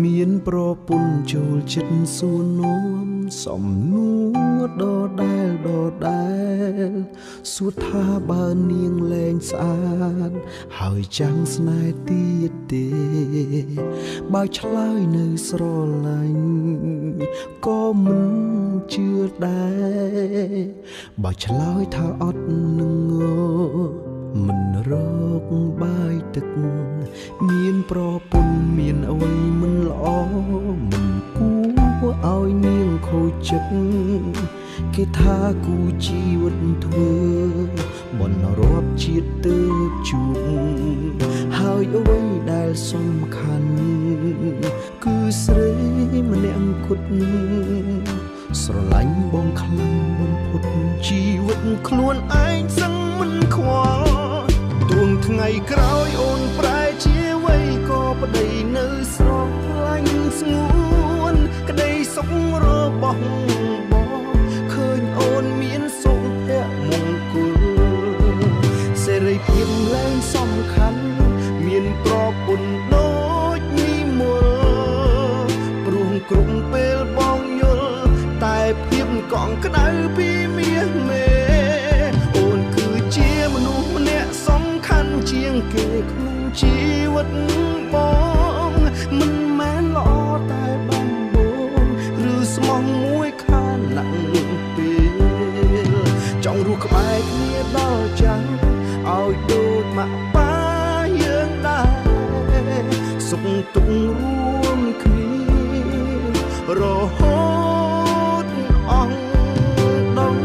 មានប្រពន្ធចូលចិត្តសួរនាំសំណួរដដែលសួរថាបើនាងលែងស្អាតហើយចាំងស្នេហ៍ទៀតទេបើឆ្លើយនៅស្រឡាញ់ក៏មិនជឿដែរបើឆ្លើយថាអត់នឹងមិនរកបាយទឹកមានប្រពន្ធមានអ្វីមិនល្អមិនគួរឲ្យនាងខូចចិត្តគេថាគូជីវិតធ្វើបនរាប់ជាតិទៅជួបហើយអ្វីដែលសំខាន់គឺស្រីម្នាក់គត់ស្រឡាញ់បងខ្លាំងបំផុតជីវិតខ្លួនឯងសឹងមិនខ្វល់ទួងថ្ងៃក្រោយអូនប្រែជាអ្វីក៏ប្តីនៅស្រឡាញ់ស្ងួនក្តីសុខរបស់បងឃើញអូនមានសុភមង្គលសេរីភាពលែងសំខាន់មានប្រពន្ធដូចនិមលព្រោះគ្រប់ពេលបងយល់តែភាពកង់ក្តៅពីមាសមេអូនគឺជាមនុស្សម្នាក់សំខាន់ជាងគេក្នុងជីវិតបងមិនមែនល្អតែបំបងឬស្មោះមួយខានណាក់ពេលចង់រស់ក្បែរគ្នាដល់ចាំងឲ្យដូចម៉ាក់ប៉ាយើងដែរសុខទុក្ខរួមគ្នារហូតអស់ដង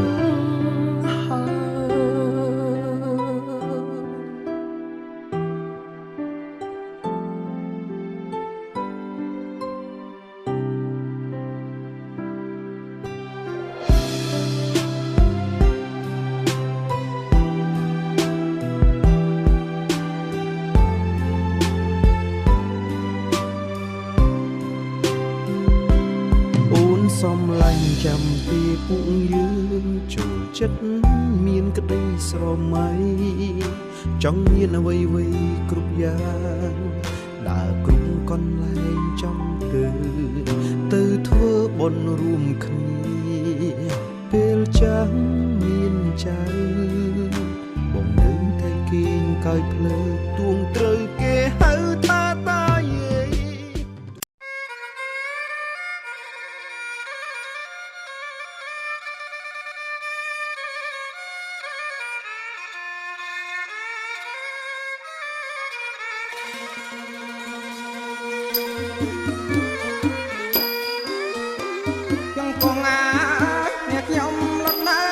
សំឡាញ់ចាំពីពួកយើងចូលចិត្តមានក្តីស្រមៃចង់មានអ្វីគ្រប់យ៉ាងដើរគ្រប់កន្លែងចង់ទៅធ្វើបុណ្យរួមគ្នាពេលចាំមានចៅបងនៅតែគេងកាយភ្លើទួងត្រូវគេហៅថាតាយាយยังคงอาเนี่ยยอมลดน้อ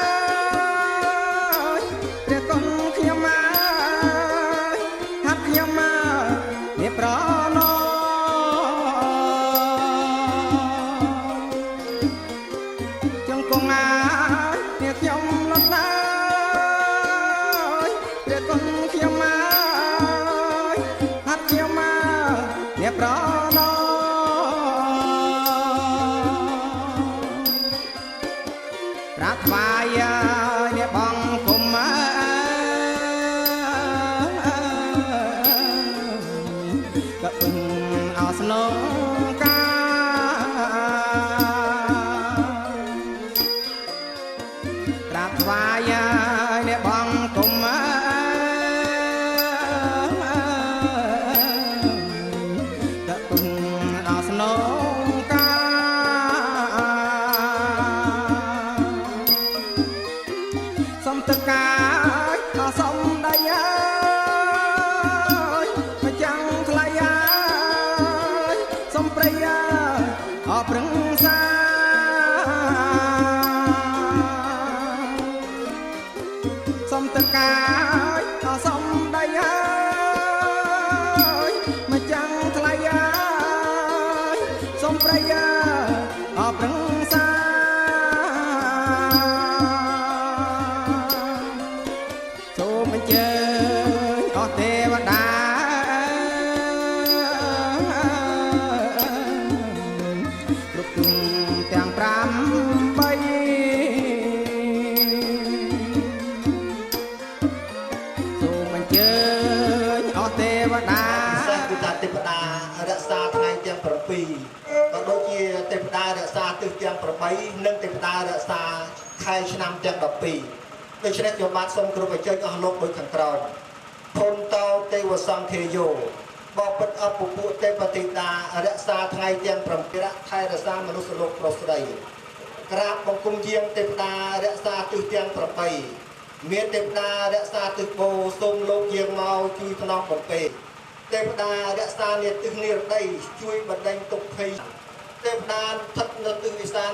ยเรียกคนขยมาฮัดขยมาเนี่ยปรานอยังคงอาเนี่ยยอมลดน้อยเรียกคนขยมาฮัดขยมาเนี่ยปรานอรักวายเนี่ยบังคุมก็อึ้งเอาสนองการักวายเนี่ยบังคุมก็อึ้งเอาสนองกาសំតកាយអសំដៃអើយមកចាំងថ្លៃអើយសំប្រៃអើយអប្រឹងសាសំតកាយអសំដៃអើយមកចាំងថ្លៃអើយសំប្រៃអើយអប្រឹងសាសូមអញ្ជើញអស់ទេវតាគ្រប់ ក៏ដូចជាទេវតារក្សាទិសទាំង8និងទេវតារក្សាខែឆ្នាំទាំង12ដូច្នេះខ្ញុំបាទសូមគោរពអញ្ជើញអស់លោកដូចខាងក្រោមភុនតោទេវសង្ឃេយោបបិទ្ធអពពួកទេវទេតារក្សាថ្ងៃទាំង7ថែរក្សាមនុស្សលោកប្រុសស្រីក្រាបបង្គំយាងទេវតារក្សាទិសទាំង8មានទេវតារក្សាទិសបូសូមលោកយាងមកជួយថ្នមបំពេទេវតារក្សានេទិសនិរដីជួយបណ្ដេញទុក្ខភ័យទេវតាស្ថិតនៅទិសឦសាន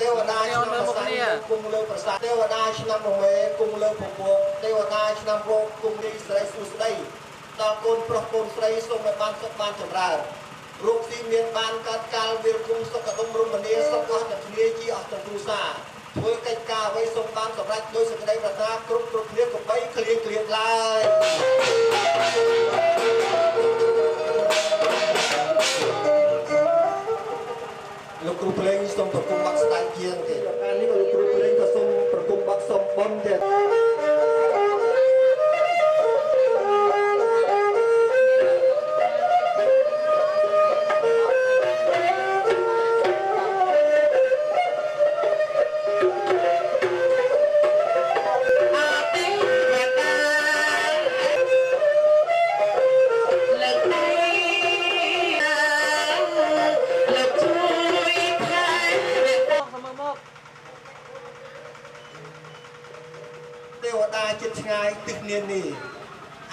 ទេវតាឆ្នាំប្រសាគង់លើប្រាសាទទេវតាឆ្នាំមមេគង់លើពពកទេវតាឆ្នាំរោគគង់រីស្រីសុស្ដីដល់កូនប្រុសកូនស្រីសូមឲ្យបានសុខបានចម្រើនរូបទីមានបានកាត់កាលវាលគុំសុខដុមរមនាសុខអស់តែគ្នាជាអស់ទាំងគ្រួសារធ្វើកិច្ចការអ្វីសូមបានសម្រេចដោយសេចក្តីប្រាថ្នាគ្រប់គ្នាកបីគ្លៀងឡើយលោកគ្រូភ្លេងសូមប្រគំបាក់ស្ដាយជាងទៀតកាលនេះលោកគ្រូភ្លេងក៏សូមប្រគំបាក់សូមប៉ុនទៀតចិត្តឆ្ងាយទិសនានី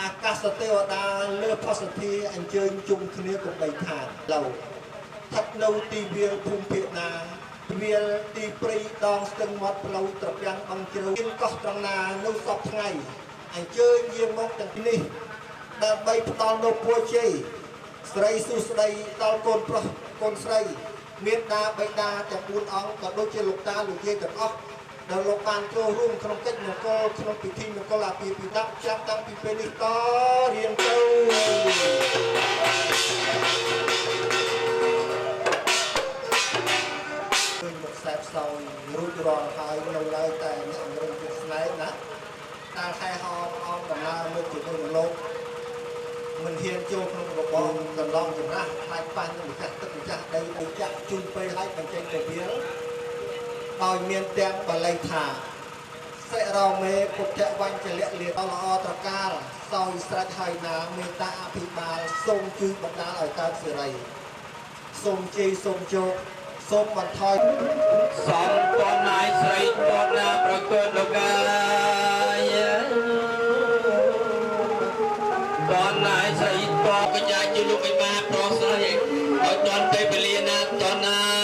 អាកាសទេវតាលើផុសធាអញ្ជើញជុំគ្នាកុំបីខាតឡូវស្ថិតនៅទីវាលភូមិភាគណាវាលទីព្រៃដងស្ទឹងមាត់ផ្លូវត្រពាំងបឹងជ្រៅមានកោះត្រង់ណានៅសពថ្ងៃអញ្ជើញយាងមកទាំងនេះដើម្បីផ្ដល់នូវពរជ័យស្រីសុស្ដីដល់កូនប្រុសកូនស្រីមានតាបិតាទាំង4អង្គក៏ដូចជាលោកតាលោកយាយទាំងអស់ដែលលោកបានចូលរួមក្នុងកិច្ចមង្គលក្នុងពិធីមង្គលអាពាហ៍ពិពាហ៍ចាប់តាំងពីពេលនេះតរៀងទៅឃើញមកខ្សែផ្សោយរួចរាល់ហើយនៅឡើយតែអ្នកអង្រឹងជាស្នែកណាតាខែហោអមដំណើរមកជាមួយលោកមិនហ៊ានចូលក្នុងរបបកន្លងចម្រាស់ខ្លាចប៉ះនឹងម្ចាស់ទឹកម្ចាស់ដីទៅចាក់ជូនពេលឲ្យបញ្ចេញទៅវាដោយមានទាំងបល័យថាសិរោមេពុទ្ធវញ្ចលៈលាល្អត្រកាលសោយស្រេចហើយណាមេត្តាអភិបាលសូមជួយបណ្ដាលឲ្យកើតសិរីសូមជ័យសូមជោគសូមបន្ថយសំពននាយស្រីពតណាប្រកួតលោកកាយពននាយស្រីពតកញ្ញាជាលោកឯបាប្រុសស្រីឲ្យតន់ទៅពលាណាតន់ណា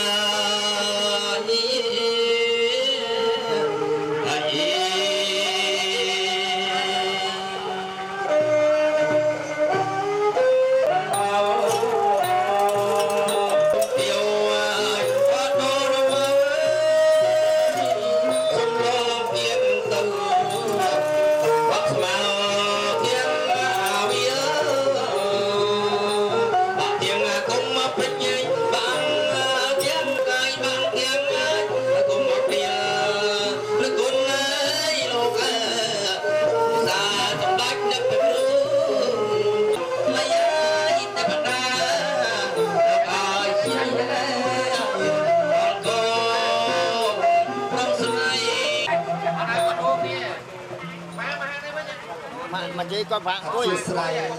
mà chỉ có bạn ôi ôi sài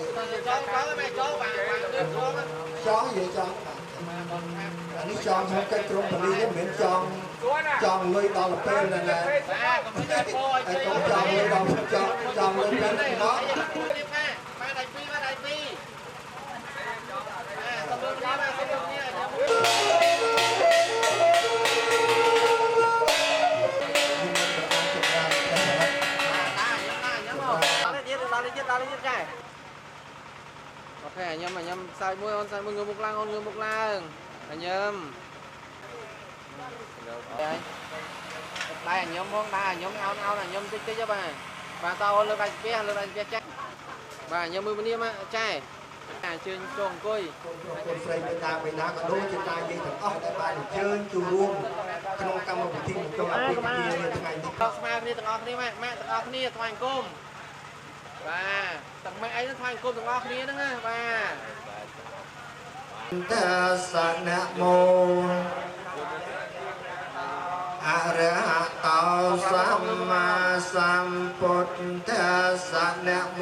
chó vậy chó anh chọn không cái trung bình đi miễn chọn người đào tên này nè còn chọn người đào chọn người tên đó ok anh em sai môi người mục lang anh em đây anh em muốn đây anh em ao là nhóm tích cho bà tao lên đây chắc bà anh em mưa mà trai chơi tròn coi คนស្រីមេតាបិតាក៏ដូចជាតាយាយទាំងអស់ដែលបានអញ្ជើញចូលរួមក្នុងកម្មវិធីមង្គលអាពាហ៍ពិពាហ៍នាថ្ងៃនេះ ស្មារតីទាំងអស់គ្នាម៉ាក់ទាំងអស់គ្នាថ្វាយអង្គមបាទទាំងម៉ែអីនឹងថ្វាយអង្គមទាំងអស់គ្នាហ្នឹងណាបាទ ทัสสะนะโมอะระหะโตสัมมาสัมพุทธัสสะนะโม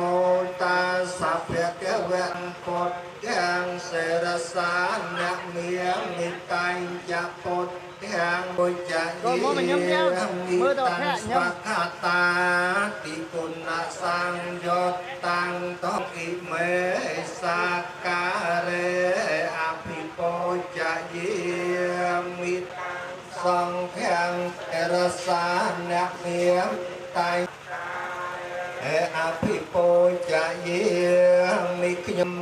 ตัสสะภะคะวะพุทธังเสรสานะเมียมิตัญจะพุทธังปุจจะเยมิตังสวะคาตาติปุณณสังโยตังตอิเมสักการะอภิปุจจะเยมิสังฆังเอรสานะเมียไตอภิปุจจะเยมิขยม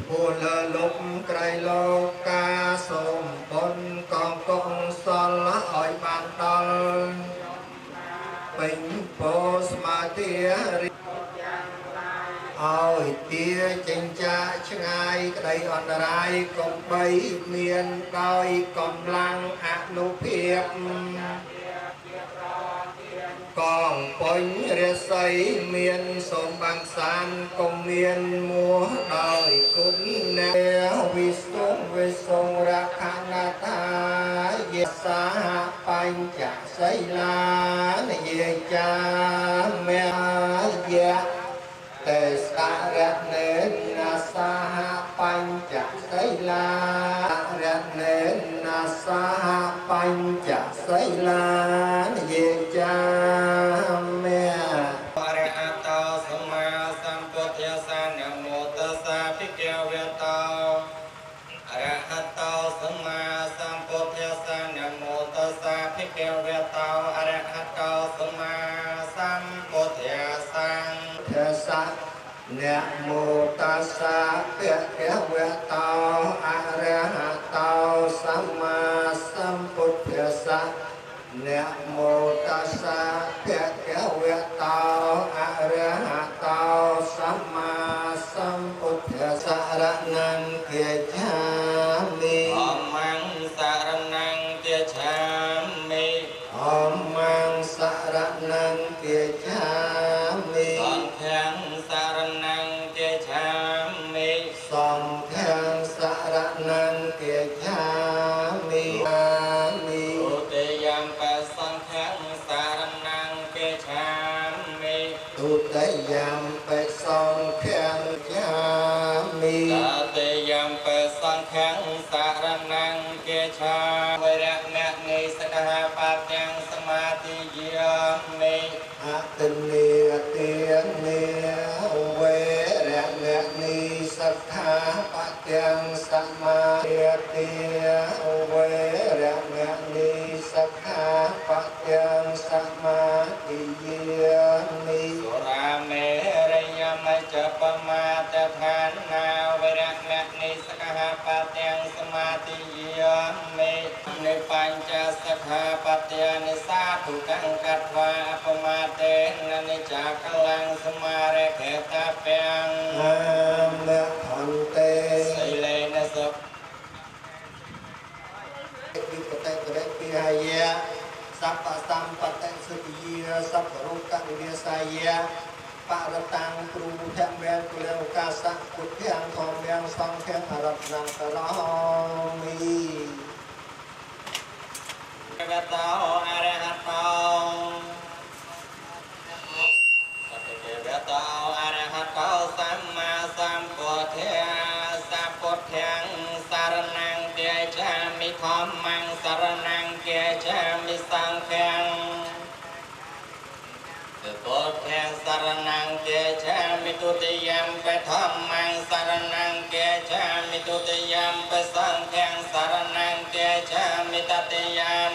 บุลลุกไกรโลกาสมบนกองกองสลอ้อยบางตลเป็นโพสมาเทียริឲ្យទាចិញ្ចាឆ្ងាយក្តីអន្តរាយកុំបីមានដោយកម្លាំងអនុភាពកងពុញរាសីមានសូមបាំងសានកុំមានមួដោយគុណអ្នកវិសុងវិសុងរខណាតាយេសាបញ្ចសីលានិយាចាមេយៈទេសរៈនេណាសហបញ្ចសីលារៈនេណាសហបញ្ចសីលានិយាចាមេបរិអតោសម្មាសម្ពុទ្ធស្សនមោតស្សៈភិក្ខវេតោអរហតោសម្មាសម្ពុទ្ធស្សនមោតស្សៈភិក្ខវេតោអរហតោសម្មាសម្ពុទ្ធស្សស្សៈนะโมตัสสะภะคะวะโตอะระหะโตสัมมาสัมพุทธัสสะนะโมตัสสะภะคะวะโตอะระหะโตสัมมาสัมพุทธัสสะระนังเกจามิธัมมังสรณังเกจามิธัมมังสรณังเกจามิสังฆังสรณังเกจามิสังฆังสรณังเกจามิตุติยัมปัสสังฆังสรณังเกจามิตุติยัมปัสสังฆังเกจามิตติยัมปัสสังฆังสรณังเกจามิวิระณะนิสกหปัตยังสมาธิยามิอะติเนติเนเวระณะนิสกหปัตยังสมาธิติเวระณะนิสกหปัตยังสมาธิยามิสุราเมรยมัจจปมาตฐานาเวระณะนิสกหปัตยังสมาธิยามิในปัญจสกหปัตยานิสาธุกังกัตวาอปมาเตนะนิจักขังสมาเรเขตาเปียงนะพันเตสิเลนะสุวิปเตกะเรปิหายะสัพพสัมปะเตสุติยะสัพพโรกะวิเยสายะปะระตังปรูแทมแวนกุเลโอกาสะพุทธังธรรมังสังฆังอรัตนังตระมิเวตาอรหัตโตสัพเพเวตาอรหัตโตสัมมาสัมพุทธัสสะพุทธังสรณังเกจามิธัมมังสรณังเกจามิสังฆังพุทธังสรณังเกจามิตุติยัมปิธัมมังสรณังเกจามิตุติยัมปิสังฆังสรณังเกจามิตติยัม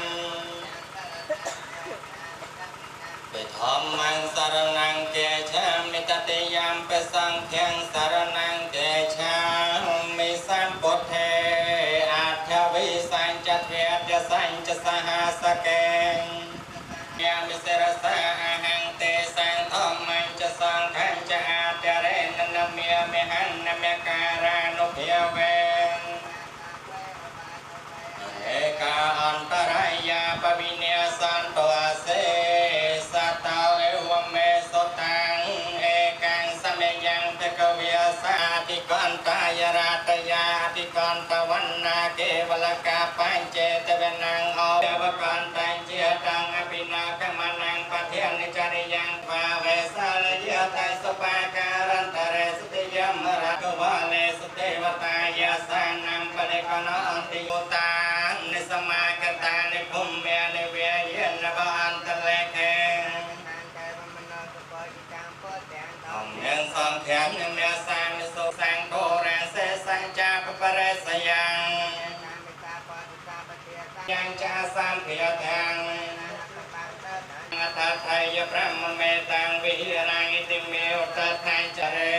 ปิธัมมังสรณังเกจามิตติยัมปิสังฆังสรณังเกจามิสัมพุทเทอัฏฐวิสัญจเทปยสัญจสหัสเกงยามิเสรสะอาหังเตสังธัมมังจะสังขังจะอาจเรนนะเมียเมหันนะเมการานุเพียเวเอกาอันตรายาปวิเนสันโตอาเสสัตตาเอวเมสตังเอกังสเมยังเปกเวียสาติกันตายราตยา កន្តវណ្ណាគេវលកាបញ្ចេតវនាងអោវកន្តជាតាំងអភិនាកម្មនាងបធានចរិយ៉ាងវាវេសាលយតៃសបាការន្តរេសតិយមរកវលេសទេវតាយាសានាំបដិកណអន្តិយោតានិសមាកតានិភុំមេនិវេយនបអន្តលេកេអំយើងសង្ឃានមេសាមិសុសង្ឃោរាសេសញ្ចាបបរិសយ៉ាងយ៉ាងចាសាមភិយតាំងអតថយប្រមមេតាំងវិហិរាងិតិមេឧតថៃចរេ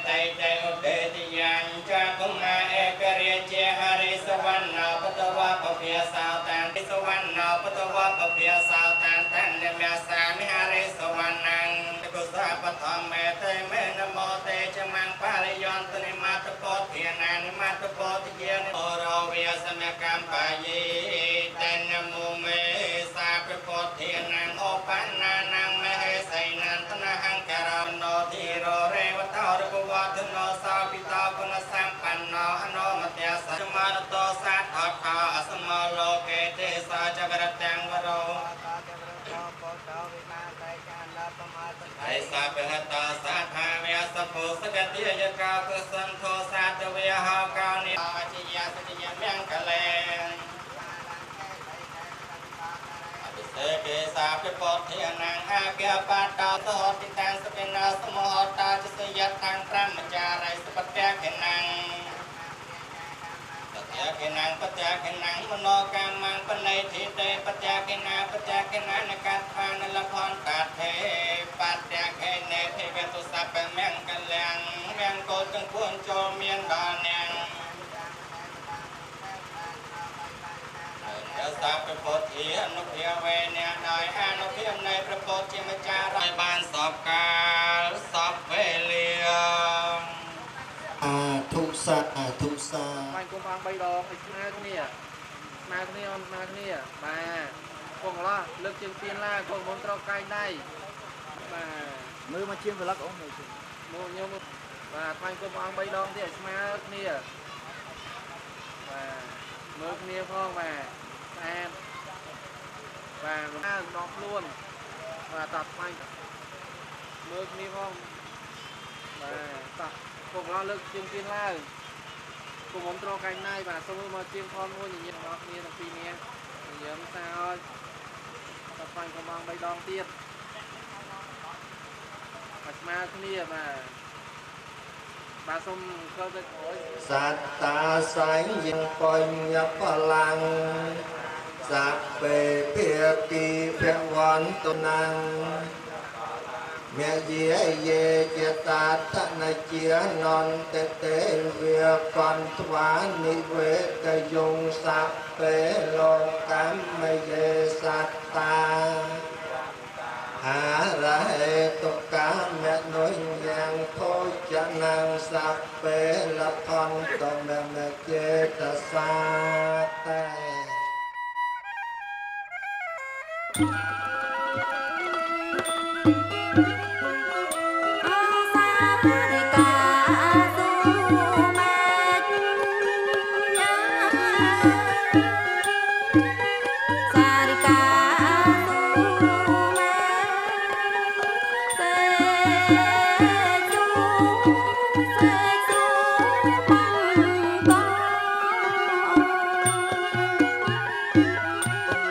តៃតៃឧបេតិយ៉ាងចាគុមាអេករិជាហរិសវណ្ណបតវពភិយសោតានពិសវណ្ណបតវពភិយសោតានតានមេសាមិហរិសវណ្ណងគុសាបឋមមេតេមេនមោតេចមង្គបរិយន្តនិមតពោធានានិមតពោតិយនិអរវិយសមេកម្មបាយេតេនមុមេសាពពោធានាងអបណានាងមហេសៃណានតនហង្ការណោធិររេវតរពវទនោសាពិតាគុណសម្បណ្ណោអនោមត្យាសច្ចមនតោសាទអខោអសមលោកេទេសាចវរតាំងវរោไอสาเปหตาสาธาเวสภูสกติยกาคุสันโทสาตเวหากานิอาจิยาสติยเมียงกะเลอภิเษกเกสาปิปทเทนังอาเกปาตาสหติตังสปินาสมหตาจิสยตังพระมจาไรสุปฏิเกนังปฏิเกนังปฏิเกนังมโนกามังปนัยทิเตปฏิเกนาในการทานละครตัดเทปัตยาเกเนเทเวตุสัพเมียงกันแรงเมียงโกจังควรโจเมียนดอนยังเดสัพพโธิอนุเพียเวเนียดอยอนุเพียในพระโพธิมจารายบานสอบกาลสอบเวเลียអាធុសាអាធុសាបាញ់គុំផង3ដងឲ្យស្មើគ្នាបាទកងឡោះលើកជើងទៀនឡាកងមុនត្រូវកាយដៃបាទមើលមកជាងប្លឹកអូនមើលខ្ញុំបាទបាញ់គុំផង3ដងទៀតឲ្យស្មើគ្នាបាទមើលគ្នាផងបាទស្អាតបាទដងខ្លួនបាទតាត់បាញ់មើលគ្នាផងបាទតាត់កងឡោះលើកជើងទៀនឡើងកុំត្រកាញ់ណៃបាទសូមមកជាងផងមួយញញឹមរបស់គ្នាទាំងពីរនាក់ញញឹមសើចដល់បាញ់កំង3ដងទៀតមកស្មើគ្នាបាទសូមខលទៅអូយសត្តាសៃយ៉ាងបញ្ញបលាំងសពេភាគីភវន្តនាងមេយាយេចតាតនជានន្តទេវាកន្តវានិវេកយងសពេលោកកម្មយេសត្តាអារហេតុកាមេនុញយ៉ាងភោចនាងសពេលខន្តមេចេតសាតេ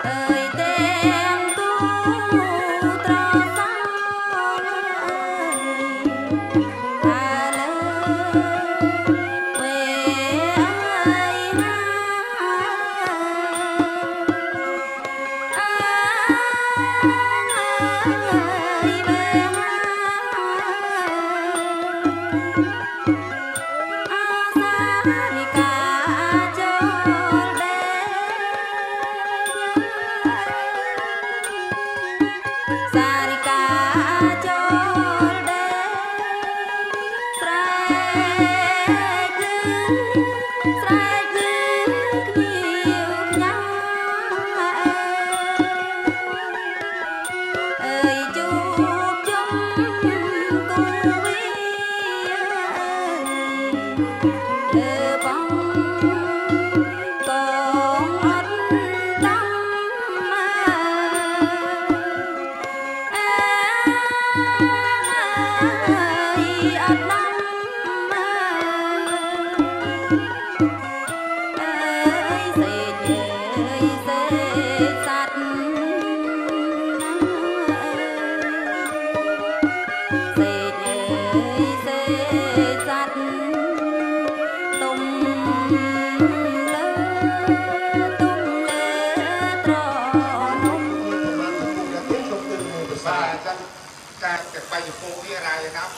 เอ่ยเต็มตัว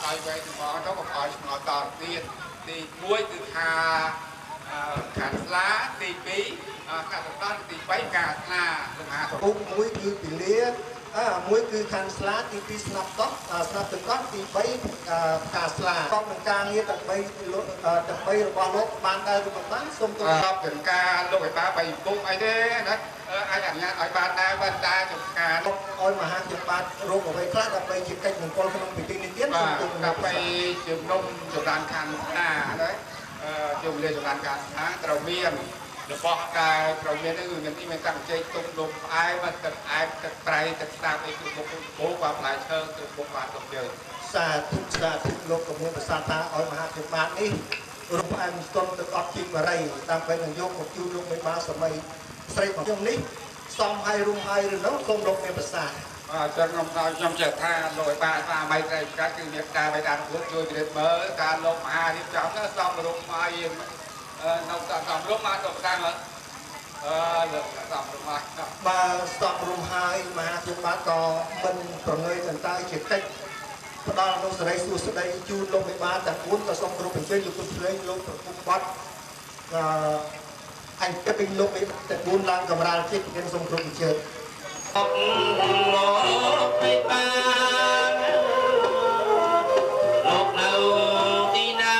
ឲ្យវែងមកទៅក៏ឲ្យឆ្ងល់តទៀតទី1គឺខាស្លាទី2ខាតតទី3ការស្លាលំហាទៅពុកមួយគឺពីលាមួយគឺខាងស្លាទី2ស្នាប់តោះស្នាប់ទឹកកកទី3ផ្កាស្លាក៏នឹងការងារដើម្បីរបស់លោកបានដែរឬមិនបានសូមទូលរាប់ទាំងការលោកឲ្យបាន3ពុកអីទេណាអាចអនុញ្ញាតឲ្យបានដែរបើតែចំការឲ្យមហាខ្ញុំបាទរោគអ្វីខ្លះដើម្បីជាកិច្ចមង្គលក្នុងពិធីនេះទៀតសូមទូលដើម្បីជំនុំចម្រើនខាងណាដែរជំរាបចម្រើនខាងណាត្រូវមានរបស់ដែលត្រូវមាននេះគឺមានតាំងចេកទុំដុំផ្អែមទឹកផ្អែមទឹកប្រៃទឹកស្តាប់អីគ្រប់មុខគោក៏ផ្លែឈើគ្រប់មុខបានគ្រប់យើងសាធុលោកក៏មានប្រសាសន៍ថាឲ្យមហាខ្ញុំបាទនេះរំផ្អែមស្ទន់ទឹកអត់ជីបរិយដើម្បីនឹងយកមកជួបលោកមេបាសម័យស្រីរបស់ខ្ញុំនេះសំហើយរុំហើយឬនោះសូមលោកមានប្រសាសន៍ចឹងខ្ញុំជឿថាលោកឲ្យបានស្វាមីត្រីកាត់គឺមានការបេដានលោកជួយពិនិត្យមើលការលោកមហារៀបចំទៅសំរុំហើយនៅសំរុំមកទៅតាមលើសំរុំមកបើសំរុំហើយមហាខ្ញុំបាទក៏មិនប្រងើយតន្តែជាកិច្ចផ្ដល់នូវសេរីសួស្តីជូនលោកមេបាទាំង4ក៏សូមគ្រប់អញ្ជើញលោកទុំភ្លេងលោកប្រគុំបាត់អញទៅវិញលោកទាំង4ឡើងកម្រាលជាតិខ្ញុំសូមគ្រប់អញ្ជើញអបលោកមេបាលោកនៅទីណា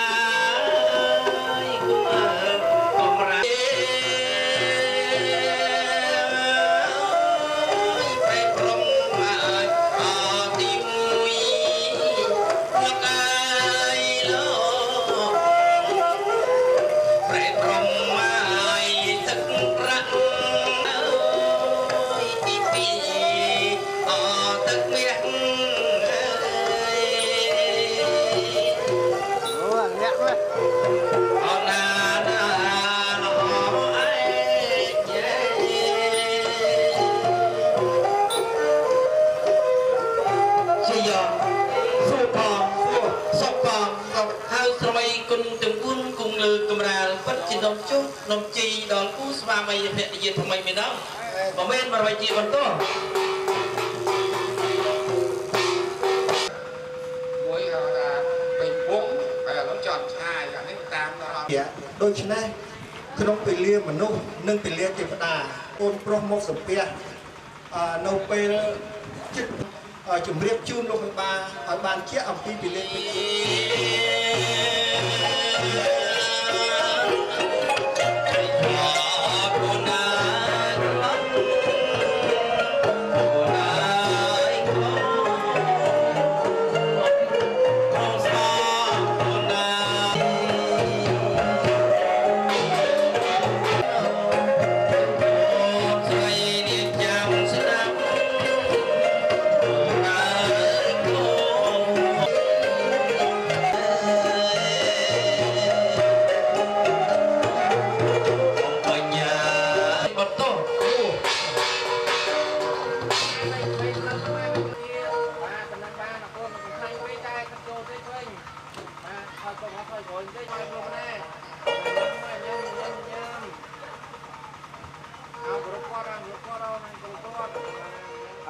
นมจุ๊บนมจีดอนกู้สมาไม่เพียรยืนทำไมไม่น้องบ่แม่นมาไปจีบนตัวมวยเราเป็นวงแต่เราจอดชายอย่างนี้ตามเราโดยเฉพาะក្នុងពេលលាមนุษย์និងពេលលាទេវតាអូនប្រុសមកសំពះនៅពេលចិត្តជំរាបជូនលោកមេបាឲ្យបានជាអំពីពេលលា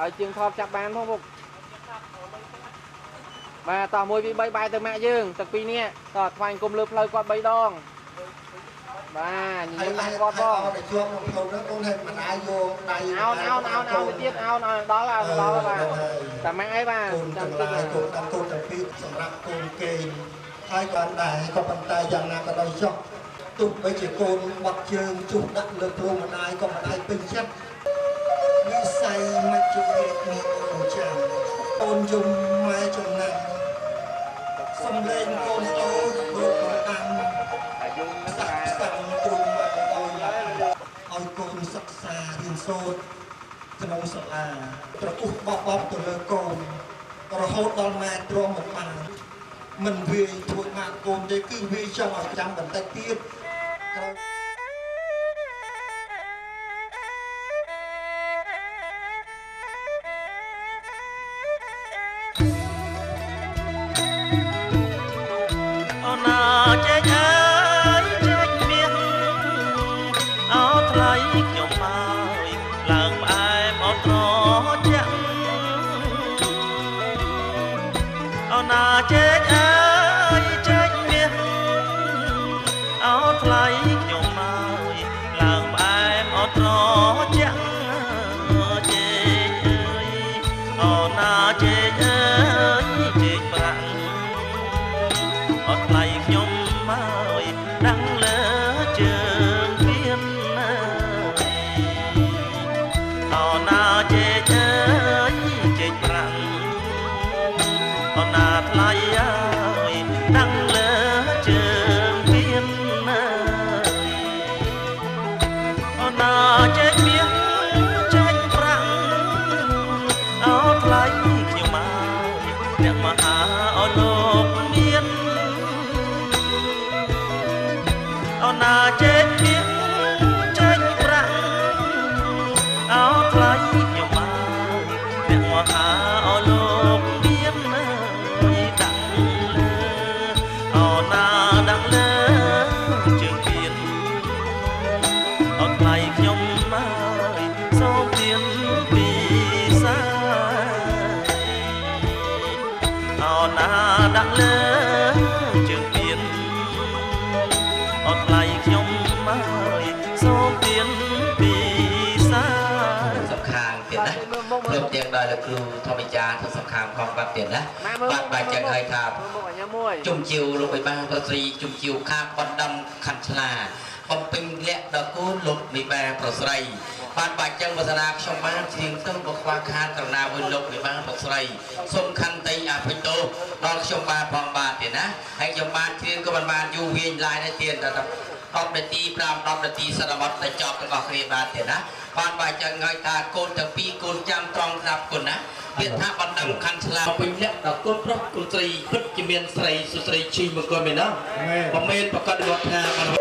ឲ្យជាងថតចាប់បានផងពុកបាទតោះមួយពី3បាយទៅម៉ាក់យើងទឹកពីរនេះតោះថ្វាយគុំលើផ្លូវគាត់3ដងបាទញញឹមគាត់ផងឲ្យជាប់ក្នុងផ្លូវនោះអូនឲ្យមិនអាយយកដៃអោនទៅទៀតអោនដល់បាទតែម៉ាក់អីបាទចាំគិតកូនទាំងពីរសម្រាប់កូនគេហើយបានដែរក៏ប៉ុន្តែយ៉ាងណាក៏ដោយចុះទោះបីជាកូនបាត់ជើងជុះដាក់លើព្រំម្ដាយក៏ម្ដាយពេញចិត្តនិស័យមកជម្រាបនេះអូនចាំអូនយំម៉ែចំណាំសំលេងកូនអូនរត់មកតាមសាក់សាំជុំមកឲ្យកូនសិក្សារៀនសូត្រក្នុងសាលាប្រពុះបបទៅលើកូនរហូតដល់ម៉ែទ្រាំមកបានមិនវាយធ្វើម៉ាក់កូនទេគឺវាយចង់ឲ្យចាំបន្តិចទៀតក្រោយអូនចេញអើយចេញមានអោថ្លៃខ្ញុំហើយឡើងផ្អែមអត់ត្រជាក់អូនចេញ ដាក់លើជើងមានអត់ថ្លៃខ្ញុំហើយសូមទៀនពីសាសំខាងទៀតណាព្រមទាំងដល់លោកគ្រូធម្មចារ្យសំខាងផងបាត់ទៀតណាបាត់បាច់ចឹងហើយថាជុំជីវលោកបីបានប្រស្រីជុំជីវខាបណ្ដំខណ្ឌឆ្លាបំពេញលក្ខដល់គូលោកវិបាប្រស្រីបានបាច់ចឹងវឌ្ឍនាខ្ញុំបានជាងទៅបខ្វះខាតក្រណាវិញលោកវិបាប្រស្រីសូមខន្តីអភិទោដល់ខ្ញុំបានផងបាទទៀតណាហើយខ្ញុំបានគ្រៀនក៏បានយូរវាញឡាយដែរទៀតដល់10នាទី5 10នាទីសិនអត់តែចប់របស់គ្រាបាទទៀតណាបានបាច់ចឹងហើយថាកូនទាំងពីរកូនចាំត្រង់ស្រាប់គុណណាពាក្យថាបណ្ដឹងខណ្ឌឆ្លាពេញលក្ខដល់កូនប្រុសកូនស្រីពិតជាមានស្រីសុស្រីឈីមង្គលមែនណាមិនមែនប្រកាសវត្តថា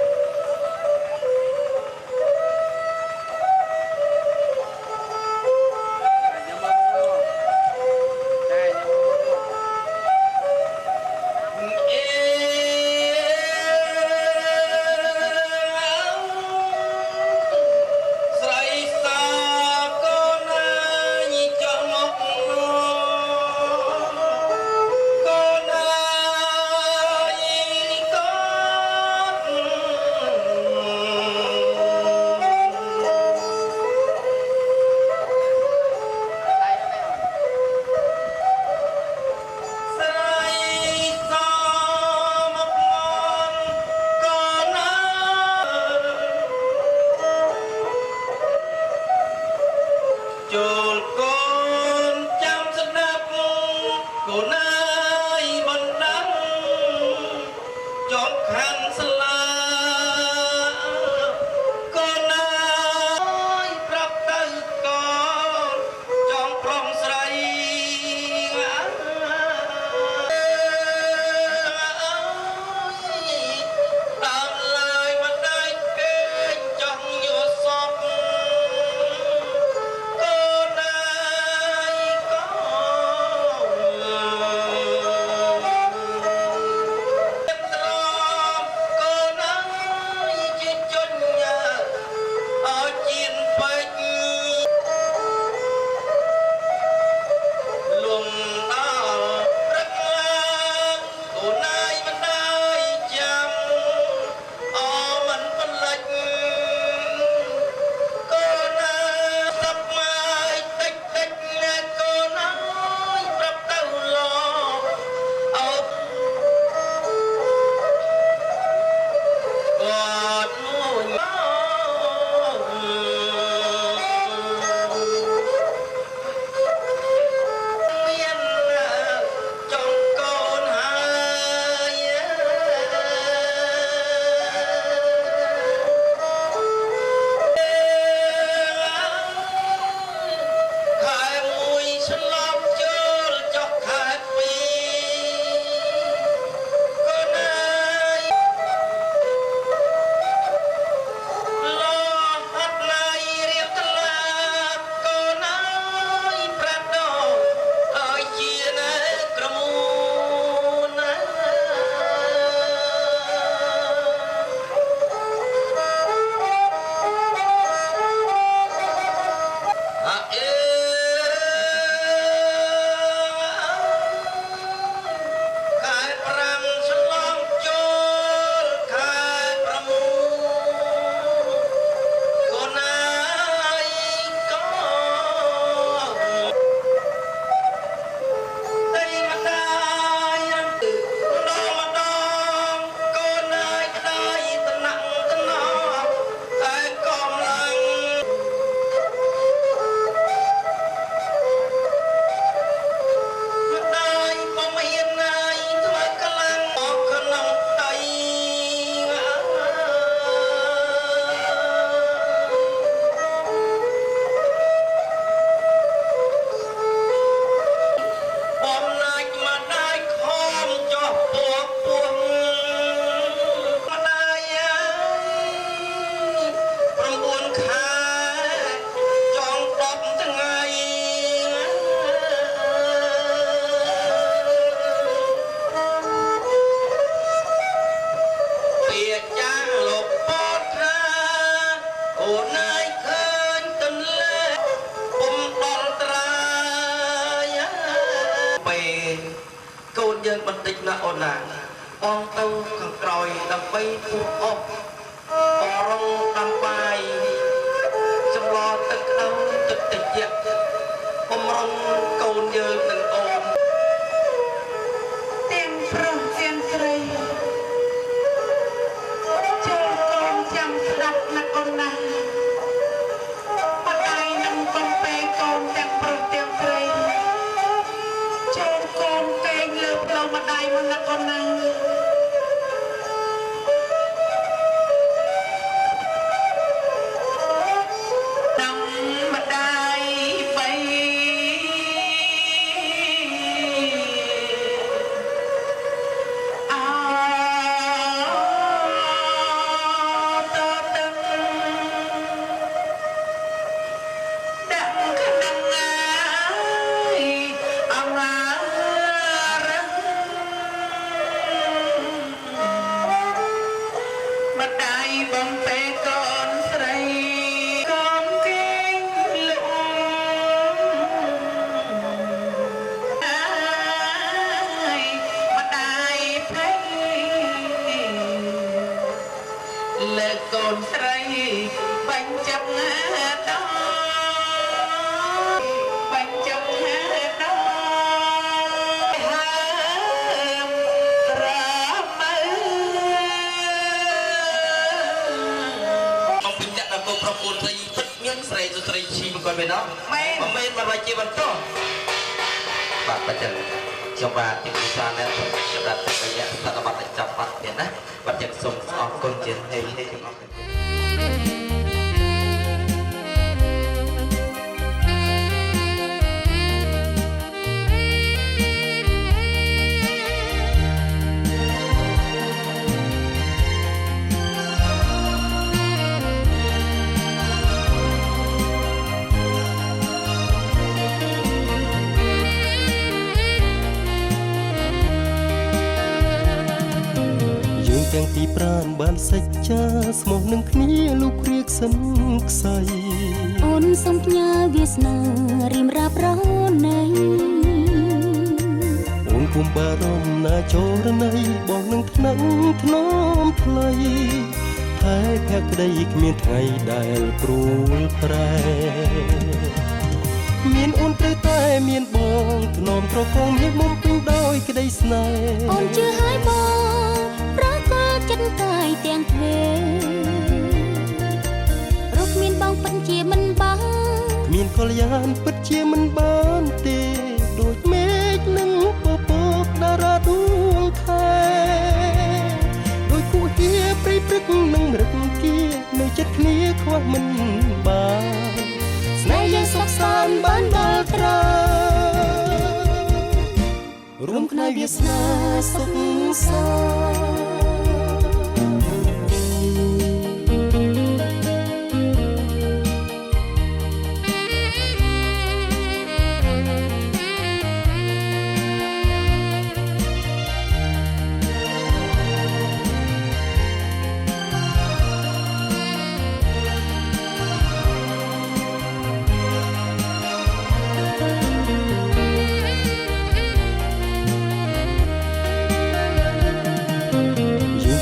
បងទៅខាងក្រោយដើម្បីពុះអប់អរងដំបាយចម្លទឹកក្តៅទឹកតិចបំរុងកូនយើងទាំងអូនទាំងប្រុសទាំងស្រីចូលកូនចាំស្ដាប់ណាស់អូនណាម្ដាយនឹងកំពេកូនទាំងប្រុសទាំងស្រីចូលកូនកេងលើផ្លូវម្ដាយមកណាស់អូនណាកូនស្រីបាញ់ចាប់ដល់បាញ់ចាប់ដល់ហើមរមើមកពីចាក់ដល់កូនប្រុសកូនស្រីពិតមានស្រីស្រីឈីមកគាត់មែនអត់មែនមិនជាបន្តបាទបើចឹងខ្ញុំបាទទីផ្សារនេះសម្រាប់រយៈសតវត្សចាប់បាត់ទៀតណាបាទចឹងសូមអរគុណជាហេតុទាំងអស់ទាំងពីរប្រានបានសេចក្ដីស្មោះនឹងគ្នាលោកគ្រាកសិនខ្សៃអូនសូមផ្ញើវាសនារៀមរាប់រនៃអូនគុំបារម្ភណាចូលរនៃបងនឹងថ្នាំថ្នមថ្លៃហើយភក្តីគ្មានថ្ងៃដែលព្រួលប្រែមានអូនត្រូវតែមានបងថ្នមត្រកងមានមុំពេញដោយក្តីស្នេហ៍អូនជឿហើយបងប្រកបចិត្តកាយទាំងទ្វេរកមានបងពិតជាមិនបានគ្មានកល្យានពិតជាមិនបានទេដូចមេឃនឹងពពកតារាដួងខែដូចគូហៀព្រៃព្រឹកនឹងរឹកគៀនៅចិត្តគ្នាខ្វះមិនបានស្នេហ៍យើងសុខសាន្តបានដល់ត្រារួមគ្នាវាសនាសុខសាន្ត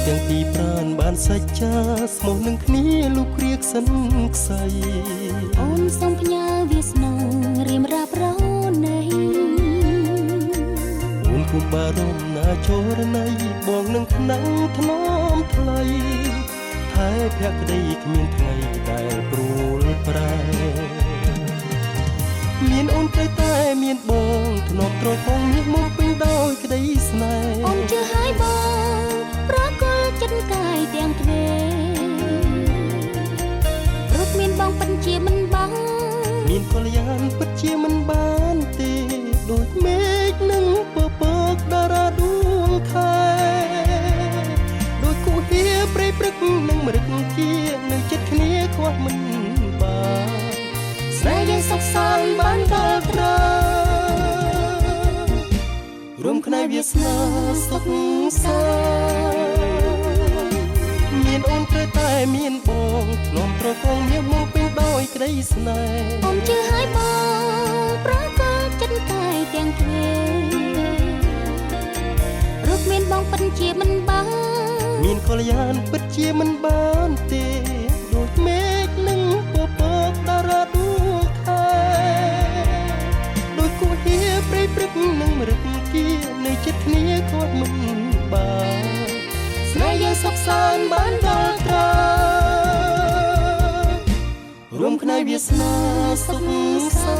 ទាំងពីរប្រានបានសេចក្ដីស្មោះនឹងគ្នាលោកគ្រាកសិនខ្សៃអូនសូមផ្ញើវាសនារៀមរាប់រនៃអូនគុំបារម្ភណាចូលរនៃបងនឹងថ្នាំថ្នមថ្លៃហើយភក្តីគ្មានថ្ងៃដែលព្រួលប្រែមានអូនត្រូវតែមានបងធ្នប់ត្រកងមានមុខពេញដោយក្តីស្នេហ៍អូនជឿហើយបងប្រកបចិត្តកាយទាំងទ្វេរកមានបងពិតជាមិនបានមានកល្យានពិតជាមិនបានទេដូចមេឃនឹងពពកតារាដួងខែដូចគូហៀព្រៃព្រឹកនឹងរឹកគៀនៅចិត្តគ្នាខ្វះមិនបានស្នេហ៍យើងសុខសាន្តបានដល់ត្រារួមគ្នាវាសនាសុខសាន្តមានអូនត្រូវតែមានបងធ្នមត្រកងមានមុខពេញដោយក្តីស្នេហ៍អូនជឿហើយបងប្រកបចិត្តកាយទាំងទ្វេរកមានបង ងពិតជាមិនបានមានកល្យានពិតជាមិនបានទេដូចមេឃនឹងពពកតារាដួងខែដូចគូហៀព្រៃព្រឹកនឹងរឹកគានៅចិត្តគ្នាគាត់មិនបានស្នេហ៍យើងសុខសាន្តបានដល់ត្រារួមគ្នាវាសនាសុខសា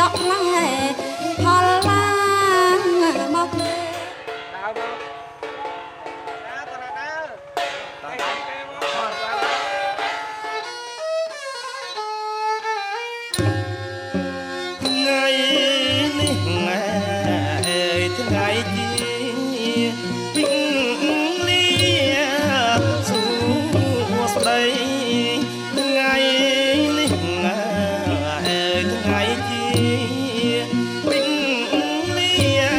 ដកឡែផលឡាមកថ្ងៃនេះថ្ងៃជាពីលាសួស្ដីថ្ងៃនេះថ្ងៃជាពីលា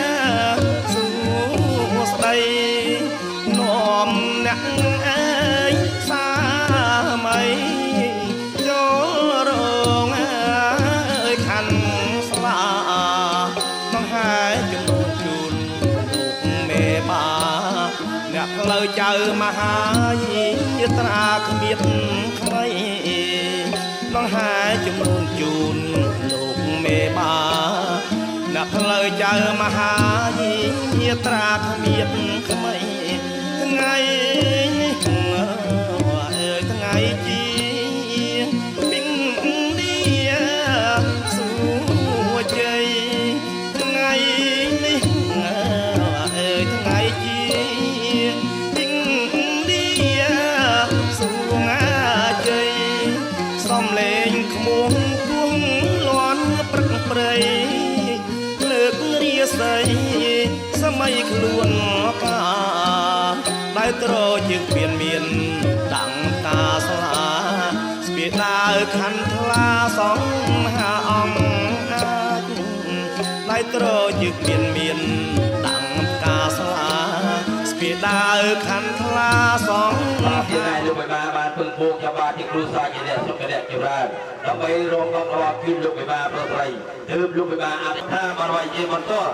សួស្ដីនាំអ្នកអើយសាមៃចូលរងអើយខាន់ស្លាបង្ហាយចំនួនជូនលោកមេបាអ្នកផ្លូវចៅមហាយាត្រាគ្មានថ្មីបង្ហាយចំនួនជូនលោកមេបាអ្នកផ្លូវចៅមហាយាត្រាគ្មានថ្មីថ្ងៃនេះថ្ងៃជាពីលាសួជ័យថ្ងៃនេះថ្ងៃជាពីលាសួជ័យសំលេងក្មួយគួងលាន់ព្រឹកព្រៃលើករាសីសម័យខ្លួនកាដែលត្រជាងពៀនមានដាំងតាស្លាស្ពាដាវខណ្ឌថ្លាសងហាអង្គអាចដែលត្រជាងពៀនមានដាំងតាស្លាស្ពាដាវខណ្ឌថ្លាសងពីថ្ងៃលោកបិបាបានពឹងពងចាំបានទីគ្រូសាស្ត្រជាអ្នកសុខអ្នកចម្រើនដើម្បីរងកំណត់ពីលោកបិបាប្រត្រីទើបលោកបិបាអធិដ្ឋានបានវាយជាបន្តរ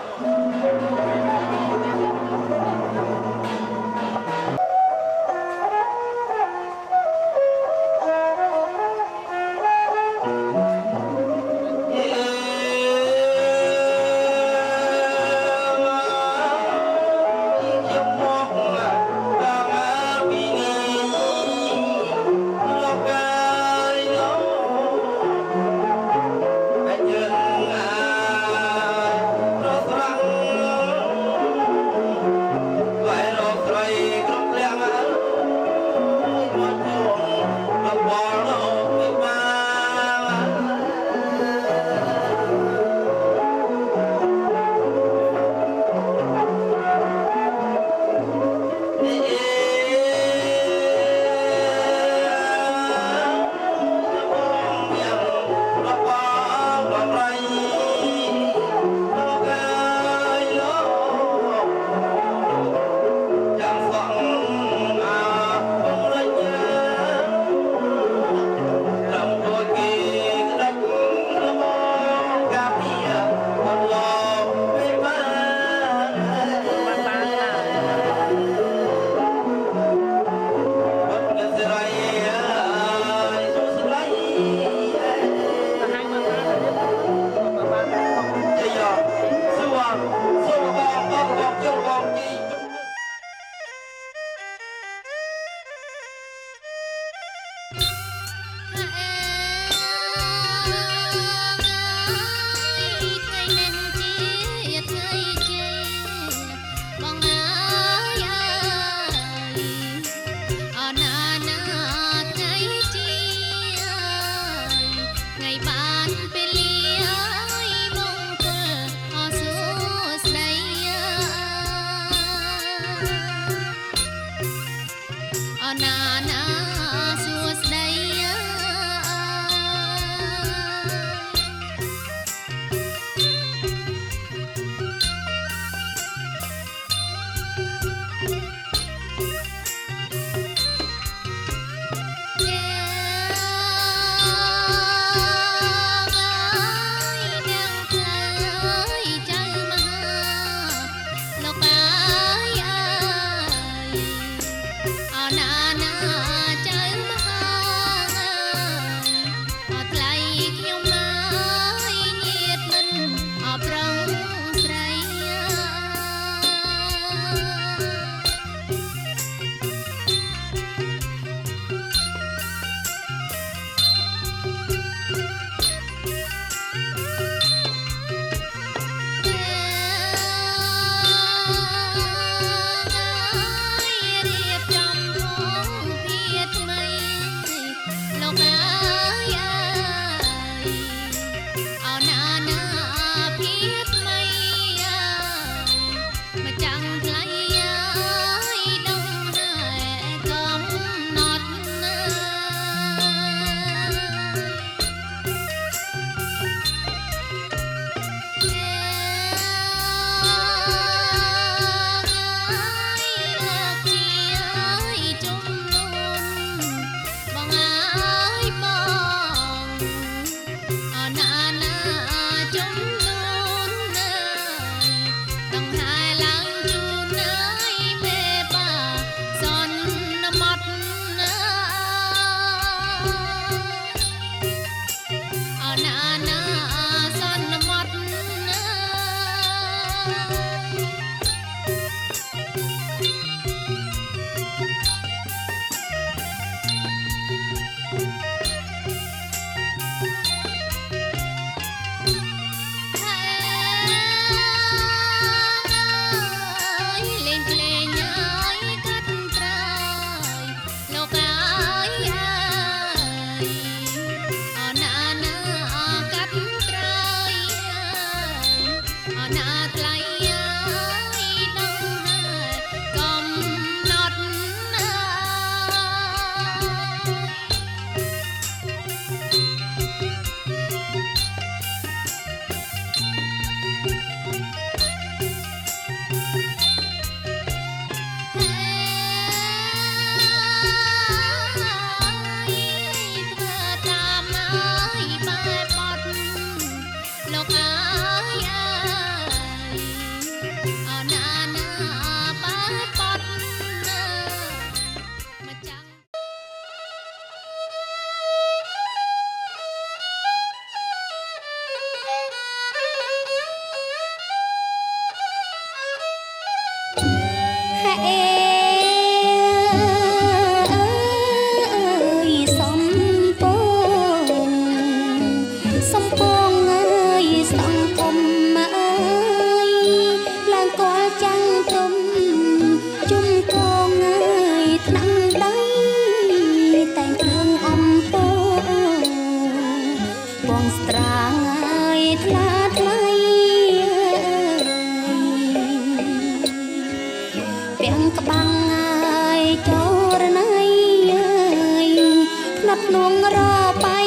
ងរបៃ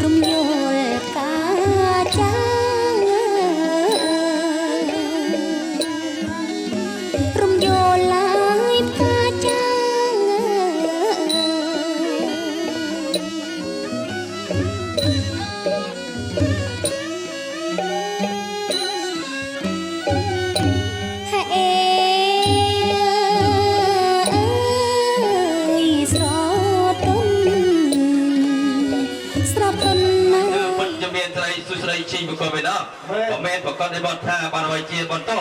រំយល់កាចារំយល់ឡាយកាចាชีบุคคลไปเนาะผมเมนประกอบในบอลท่าบอลไวเจียบอลโต้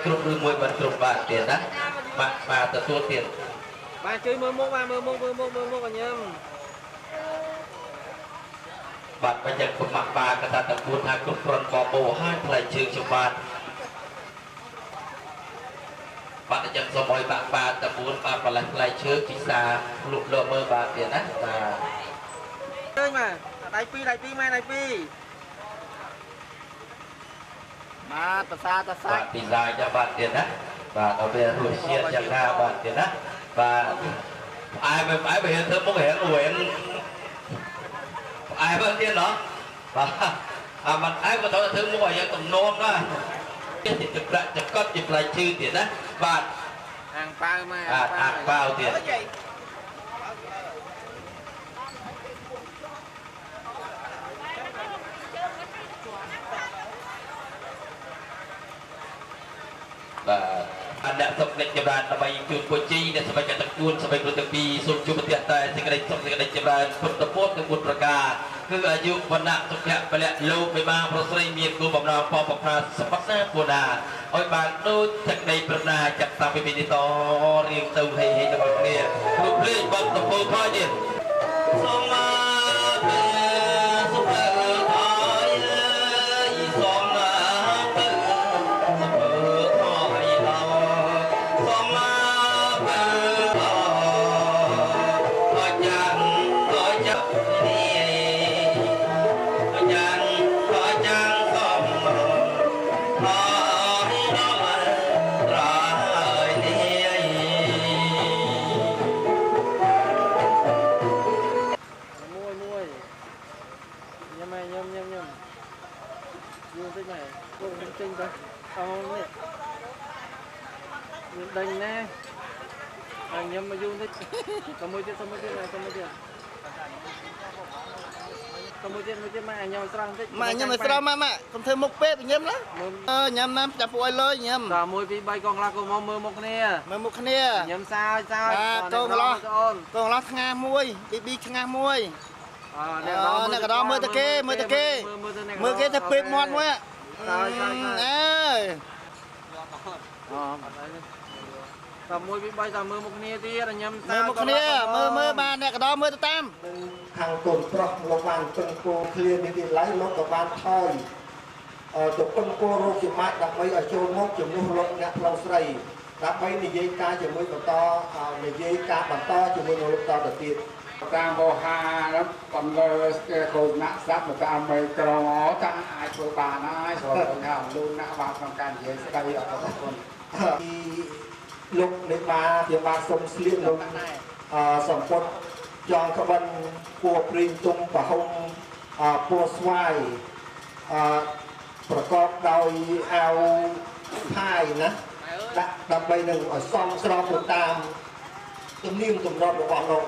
គ្រប់ឬមួយមិនគ្រប់បាទទៀតណាបាទទទួលទៀតបាទជួយមើលមុខបាទមើលមុខអញ្ញឹមបាទបញ្ជាក់ប្រមាក់បាទកតាតពួនថាគ្រប់គ្រាន់បបោហើយផ្លែជើងចំបាទបាទអញ្ចឹងសូមឲ្យបាទតពួនបាទផ្លែជើងពិសាលុបលើមើលបាទទៀតណាបាទជើងបាទដៃពីរម៉ែដៃពីរបាទប្រសាទសាច់ពីសាយចាំបាទទៀតណាបាទដល់ពេលរសជាតិយ៉ាងណាបាទទៀតណាបាទផ្អែមបើហេតុធ្វើមុខហេតុអួយផ្អែមទៀតណោះបាទមិនផ្អែមក៏ត្រូវធ្វើមុខឲ្យយ៉ាងទំនំណាទៀតទឹកប្រាក់ចកត់ជាផ្លែឈើទៀតណាបាទអាំងប៉ាវមកអាំងប៉ាវទៀតបាទអ្នកសុខអ្នកចម្រើនដើម្បីជួនពុជីអ្នកសម័យកតគួនសម័យព្រឹត្តិពីសូមជួបប្រទះតែសេចក្តីសុខសេចក្តីចម្រើនពុទ្ធពុទ្ធទាំង4ប្រការគឺអាយុវណ្ណៈសុភៈពលៈលោកមេបាប្រស្រីមានគោលបំណងបបប្រាសម្បត្តិណាពុណាឲ្យបានដូចសេចក្តីប្រាថ្នាចាក់តាំងពីនេះតរៀងទៅហេទៅគ្នាលោកលេងបបតពោថយទៀតសូមដេញណាញ៉ាំមកយូរតិចទៅមួយទៀតមកម៉ែញ៉ាំស្រស់តិចម៉ែញ៉ាំស្រស់ម៉ែកុំធ្វើមុខពេកញ៉ាំណាញ៉ាំណាចាំពួកឲ្យលើញ៉ាំដល់1 2 3កងខ្លះក៏មកមើលមុខគ្នាញ៉ាំសើចកងឡោះថ្ងាសមួយប៊ីឆ្ងាសមួយអ្នកកដោមើលទៅគេមើលគេទៅពេកមាត់មួយអើយ តែមួយពី3តែមើលមុខគ្នាទៀតញ៉ាំ មើលមុខគ្នាមើលបានអ្នកកដោមើលទៅតាម ខាងកូនប្រុសលោកបានពឹងគោឃ្លាននេះទីឡៃលោកក៏បានថយទៅពឹងគោរោគជាម៉ាច់ដើម្បីឲ្យចូលមកជំនួសលោកអ្នកផ្លូវស្រីដើម្បីនិយាយការជាមួយបន្តនិយាយការបន្តជាមួយលោកតទៅទៀត តាមបោហាបំលើគេកូនណាក់ស្ដាប់តាមមេក្រតាអាចធ្វើបានហើយស្រួលថាលូនណាក់បានក្នុងការនិយាយស្ដីអត់ទៅគុណ លោកលេបាជាបានសុំស្លៀកលោកសម្ពុតចងក្បិនពួរព្រីងទុំប្រហុំពួរស្វាយប្រកបដោយអាវផាយណាដាក់ដើម្បីនឹងឲ្យសមស្របទៅតាមទំនៀមទម្លាប់របស់លោក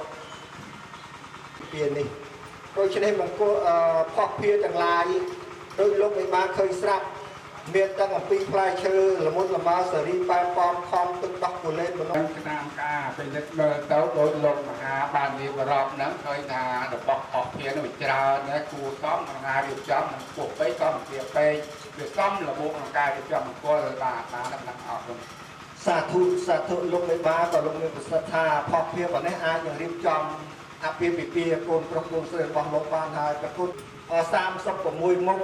ពីនេះដូច្នេះមកផុសភាទាំងឡាយដោយលោកលេបាឃើញស្រាប់ មានទាំងអំពីផ្លែឈើល្មុតល្មើសេរីបែបប៉មខំទឹកដោះគូលេនមនុស្សតាមការពេលលើកមើលទៅដោយលោកមហាបានរៀបរាប់ហ្នឹងឃើញថារបស់អស់គ្នានោះច្រើនណាគួរសមក្នុងការរៀបចំនឹងពួកពេកក៏មិនវាពេកវាសមល្មមក្នុងការរៀបចំអង្គលបាទនឹងអស់នោះសាធុលោកលេបាក៏លោកមានប្រសិទ្ធថាផុសភាប៉ុណ្ណេះអាចនឹងរៀបចំអាពាហ៍ពិពាហ៍កូនប្រុសកូនស្រីរបស់លោកបានហើយប្រគុណ36មុខ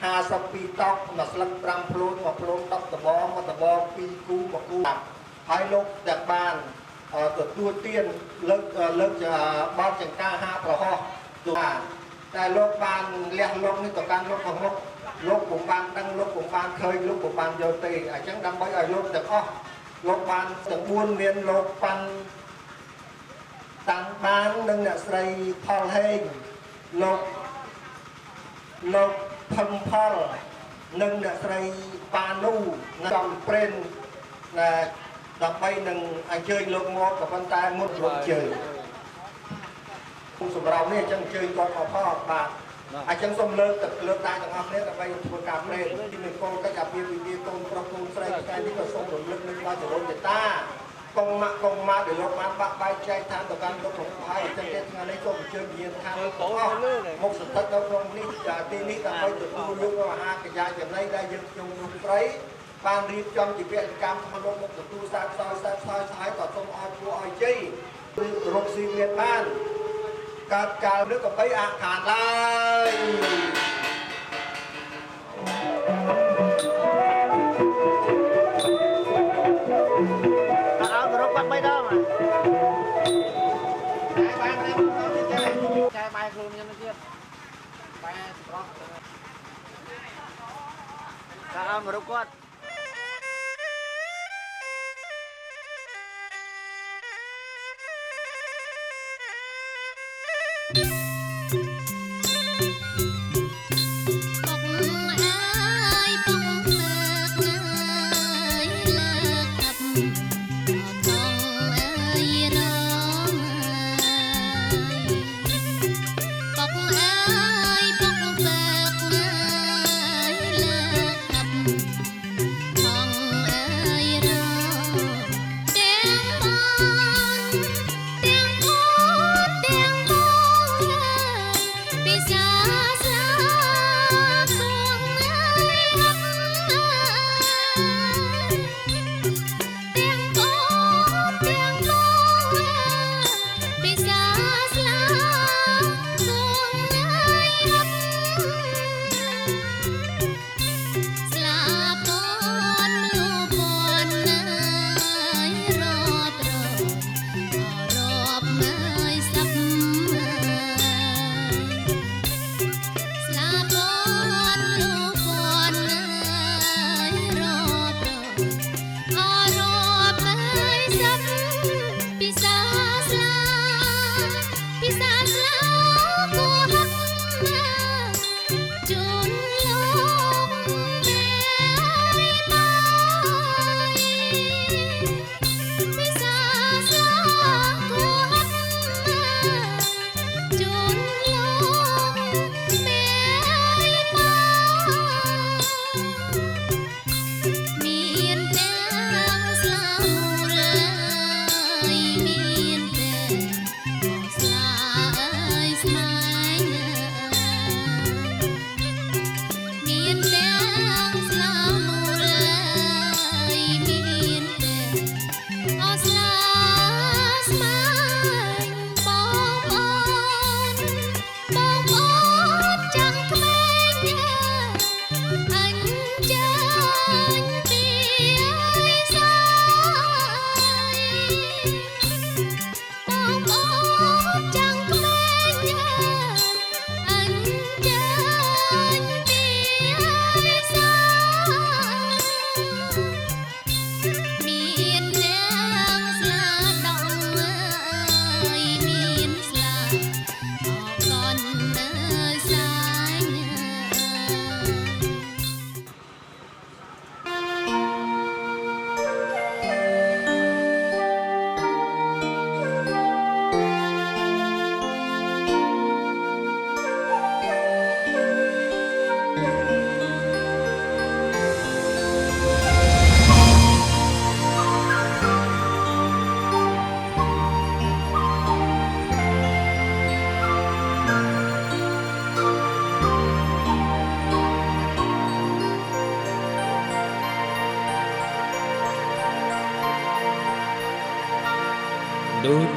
52 តោកមួយស្លឹក5ភ្លូនមួយភ្លូន10ដបងមួយដបង2គូមួយគូហើយលោកទាំងបានទទួលទានលើកបោកចង្ការ5ប្រហោះតែលោកបានលះលោកនេះទៅកាន់លោកខាងមុខលោកពុំបានដឹងលោកពុំបានឃើញលោកពុំបានយកទេអញ្ចឹងដើម្បីឲ្យលោកទាំងអស់លោកបានទាំង4មានលោកប៉ាន់តាំងបាននិងអ្នកស្រីផលហេងលោកផឹងផលនិងអ្នកស្រីប៉ានូចំព្រេនដើម្បីនឹងអញ្ជើញលោកមកក៏ប៉ុន្តែមុនលោកជើញសម្រាប់នេះអញ្ចឹងអញ្ជើញគាត់មកផងបាទអញ្ចឹងសូមលើកដៃទាំងអស់គ្នាដើម្បីធ្វើការព្រេនទីមានកូនកិច្ចអាពាហ៍ពិពាហ៍កូនប្រុសកូនស្រីថ្ងៃនេះក៏សូមរំលឹកនឹងដល់ចរុនមេតា កងម៉ាក់ដែលលោកបានបាក់បែកចែកឋានទៅកាន់លោកក្នុងហើយអញ្ចឹងថ្ងៃនេះសូមអញ្ជើញវិញ្ញាណឋានលោកទាំងអស់មកស្ថិតនៅក្នុងនេះទីនេះដើម្បីទទួលយកអាហារកញ្ញាចំណីដែលយើងខ្ញុំនោះស្រីបានរៀបចំជាវគ្គកម្មក្នុងលោកមកទទួលសាកសោយហើយក៏សូមអរគុណអរជ័យរកស៊ីមានបានកើតកាលនេះក៏បីអាខានឡើយ 3 ដងហើយចាយបាយខ្លួនខ្ញុំទៀតបាយស្រស់តែអមរុកគាត់ Hãy subscribe cho kênh Ghiền Mì Gõ để không bỏ lỡ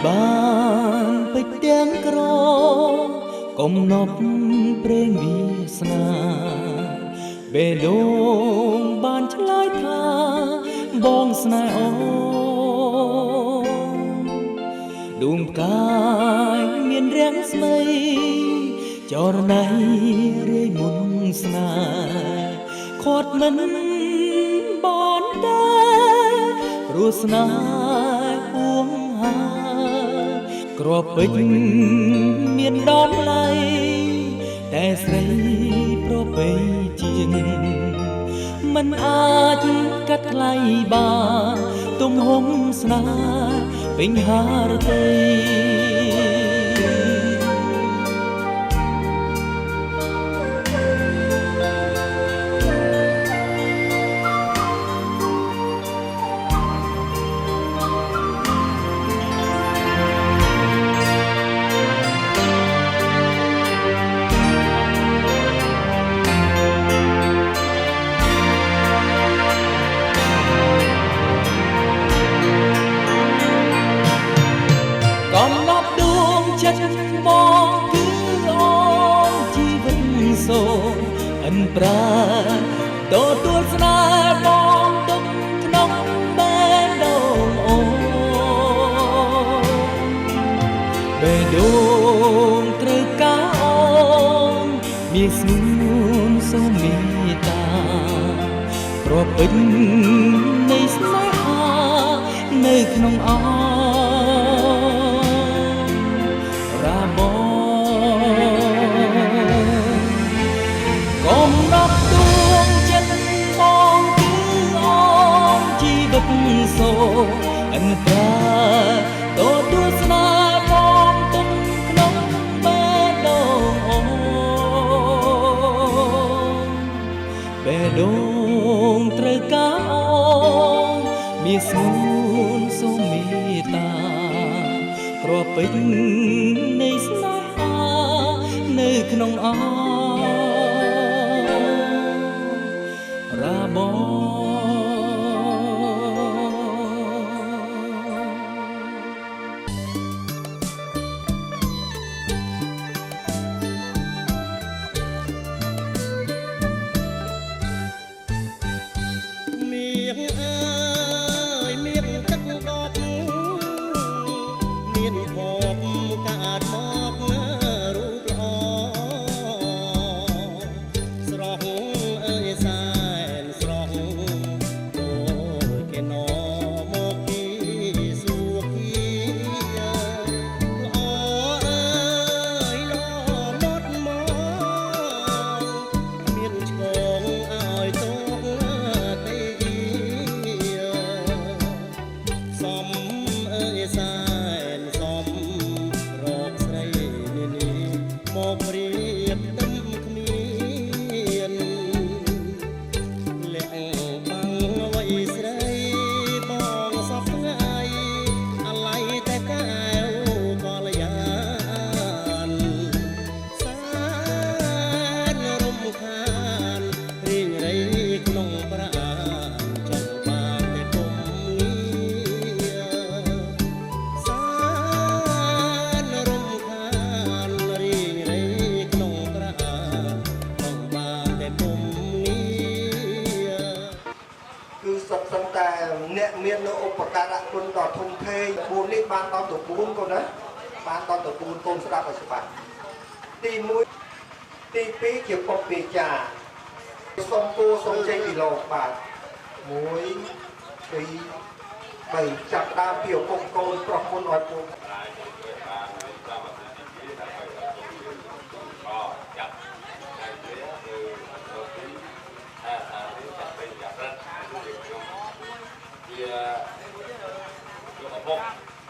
បានពេចទាំងក្រកំណប់ព្រេងវាសនាបេះដូងបានឆ្លើយថាបងស្នេហ៍អូដួងកាយមានរាំងស្មីចរណៃរាយមុនស្នេហ៍ខាត់មិនបានតែព្រោះស្នេហ៍ពួងហាក្របពេជ្រមានដល់ឡៃតែស្រីប្រពៃជាងមិនអាចកាត់ថ្លៃបានទំហំស្នេហ៍ពេញហារតីកំណប់ដួងចិត្តបងគឺអូនជីវិតសូមអិនប្រាទទួលស្នេហ៍បងទុកក្នុងបេះដូងអូនបេះដូងត្រូវការអូនមានស្ងួនសូមមេត្តាប្រពេញនៃស្នេហានៅក្នុងអូនកំណប់ដួងចិត្តបងគឺអូនជីវិតសូមអិនប្រាទទួលស្នេហ៍បងទុកក្នុងបេះដូងអូនបេះដូងត្រូវការអូនមានស្ងួនសូមមេត្តាគ្រាប់ពេជ្រនៃស្នេហានៅក្នុងអូនរាបងនាងអើយមានទឹកដប់មានភពកើតមករូបល្អស្រស់អើយសែនស្រស់ដូចគេណមកពីសួគ៌ល្អអើយល្អមកមានឆ្កងឲ្យតោទេសំអើយសែនសំរកស្រីនេះមករៀបទឹមគ្មានលាក់បាំងអ្វីស្រីបងសពថ្ងៃអាឡ័យតែកែវកលយានសានរំខានរៀងរៃក្នុងប្រាណចង់បានតែគុំងារសានរំខានរៀងរៃក្នុងប្រាណចង់បានតែគុំងារគឺសុទ្ធសឹងតែអ្នកមាននៅឧបការៈគុណដ៏ធំធេង4នេះបានដល់ទៅ4កូនណាបានដល់ទៅ4កូនស្ដាប់ឲ្យច្បាស់ទី1ទី2ជាពុកពាចាសុំគូសុំចេញពីលោកបាទ1 2 3ចាប់ដើមពីឪពុកកូនប្រុសមុនឲ្យពូ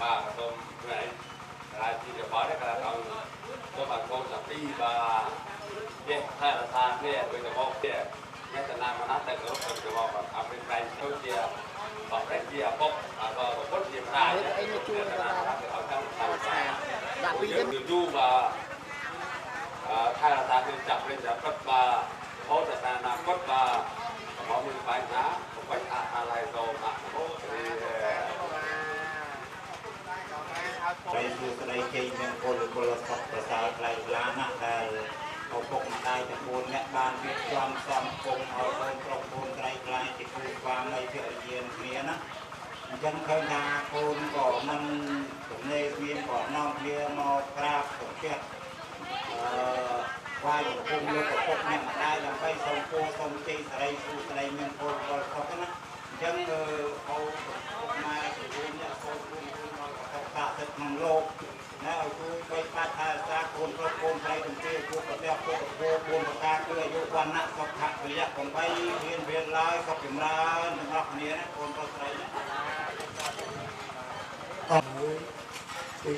បាទសូមថ្ងៃរាជទីរបស់នេះក៏ต้องសូមអរគុណដល់ពីបាទនេះថែរក្សានេះដោយទៅមកទៀតអ្នកតំណាងណាតែគ្រប់ទៅមកអភិប្រាយទៅជាបរិយាអពុកក៏ពុទ្ធជាប្រាជ្ញអីជួយដល់ឲ្យតាមសាដាក់ពីទៅយូរបាទថែរក្សាទៅចាប់វិញចាប់គាត់បាទហូតដល់អនាគតបាទមកមានបញ្ហាមិនអាចអាឡ័យទៅបាទអូ ไรสูสไรเกยยังคนคนละสับประสาทไรล้านนะแต่เอาพวกมาได้จะปูนเนี่ยบ้านเวียดจอมซ้ำคงเอาคนตรงปูนไรไกลที่คือความไม่เพียรเยียนเมียนะฉันเคยนาปูนก่อมันผมเลยเวียนก่อนน้องเลี้ยมอกราบผมเพียรว่าอย่างปูนเลือกพวกเนี่ยมาได้ยังไปส่งปูส่งจีไรสูสไรยังคนก็เขาก็นะฉันเอาพวกมาถึงเนี่ยคนปูนเขาตาตึกมังโลกนะเอาคุยไปปัดอาสาคนก็คนไปถึงที่พวกกระเทียมพวกกระโปงพวกกระตาเกลือยุวันนะก็ขัดระยะของไปเวียนลายก็เป็นร้านนะครับนี้นะคนก็ใส่นะปี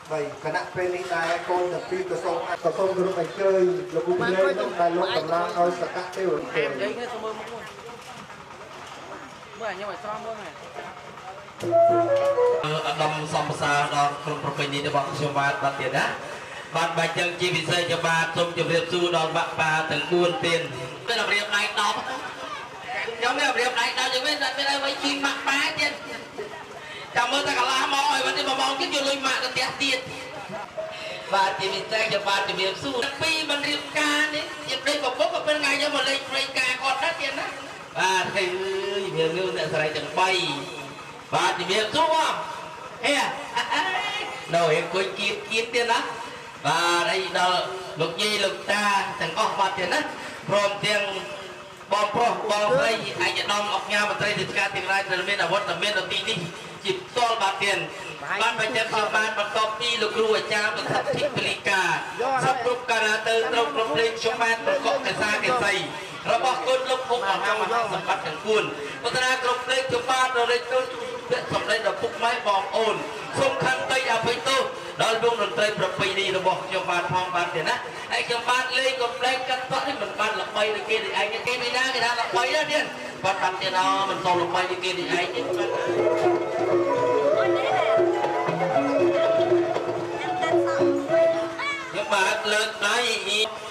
ใบคณะเป็นนิได้คนแต่ปีกระทรวงกระไปเจยระบุเลยต้องการลดกำลังเอาสกัดเตี้ยวเตี้ย đấy cái số mưa mất luôn bữa anh như vậy xong luôn này អាដាមសំភាសាដល់ក្រុមប្រពៃណីរបស់ខ្ញុំបាទបាត់ទៀតណាបាទបាច់ចឹងជាពិសេសជាបាទសូមជម្រាបសួរដល់បាក់ប៉ាទាំង4ទៀតគឺរៀបដៃ10ខ្ញុំនេះរៀបដៃ10យ៉ាងវិញតែមានឲ្យໄວជីបាក់ប៉ាទៀតចាំមើលតែកន្លះម៉ោងឲ្យวันนี้1ម៉ោងទៀតយកលុយម៉ាក់ទៅផ្ទះទៀតបាទជាពិសេសជាបាទជម្រាបសួរពីមិនរៀបការនេះជាប្តីប្រពន្ធក៏เป็นថ្ងៃយកមកលេងព្រៃការគាត់ដែរទៀតណាបាទអើយមានលឿនអ្នកស្រីទាំង3បាទជំរាបសួរហេនៅឯគួយគៀតទៀតណាបាទហើយដល់លោកយាយលោកតាទាំងអស់បាទទៀតណាព្រមទាំងបងប្រុសបងស្រីឯកឧត្តមអគ្គមន្ត្រីរាជការទាំងឡាយដែលមានអវត្តមាននៅទីនេះជាផ្ទាល់បាទទៀតបាទបញ្ជាក់ខ្ញុំបានបន្តពីលោកគ្រូអាចារ្យប្រសិទ្ធិពលិកាសពគ្រប់ការទៅត្រូវប្រព្រឹត្តខ្ញុំបានប្រកបកិច្ចកិច្ចរបស់គុណលោកពុកអង្កាមសម្បត្តិទាំង4បតនាគ្រប់លេខខ្ញុំបានរលេខទៅសម្ដែងដល់ពុកម៉ែបងអូនសូមខន្តីអភ័យទោសដល់វងតន្ត្រីប្រពៃណីរបស់ខ្ញុំបានផងបានទេណាហើយខ្ញុំបានលេងកំប្លែងកាត់តក់នេះមិនបានល្បីដូចគេនេះឯងគេមិនណាគេថាល្បីណាទៀតបាត់បានទៀតមិនសូវល្បីដូចគេនេះឯងទេខ្ញុំបាទលើកដៃ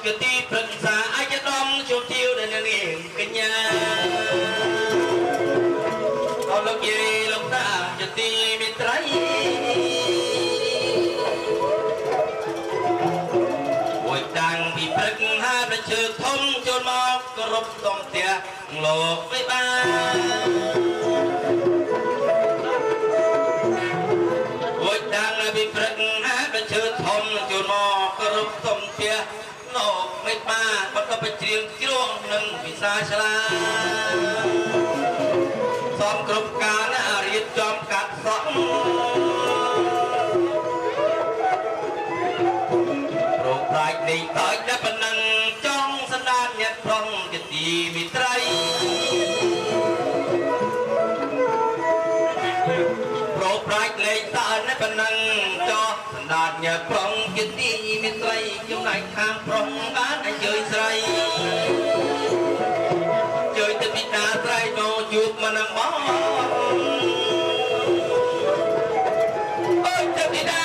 គឺទីប្រឹក្សាឯកឧត្តមជួបទាវដល់នាងកញ្ញាអរលោកយាយលោកតាជាទីមិត្តរីមួយតាំងពីព្រឹកហើយប្រជើធំចូលមកគោរពសំផ្ទះលោកវិបានមួយតាំងពីព្រឹកហើយប្រជើធំចូលមកគោរពសំផ្ទះលោកវិបានបន្តបច្រៀងជ្រងនឹងវិសាឆ្លាសំគ្រប់ការណារៀបចំកាត់សក់ប្រោប្រាច់នេះដោយតែប៉ុណ្ណឹងចង់សណ្ដានញាតប្រុងជាទីមិត្តរីប្រោប្រាច់លេខតើតែប៉ុណ្ណឹងចង់សណ្ដានញាតប្រុងជាទីមិត្តរីចំណែកខាងប្រុងបានឲ្យជើញស្រីជួយទៅពីតាស្រ័យមកជួបមកនឹងបងអើយទៅពីតា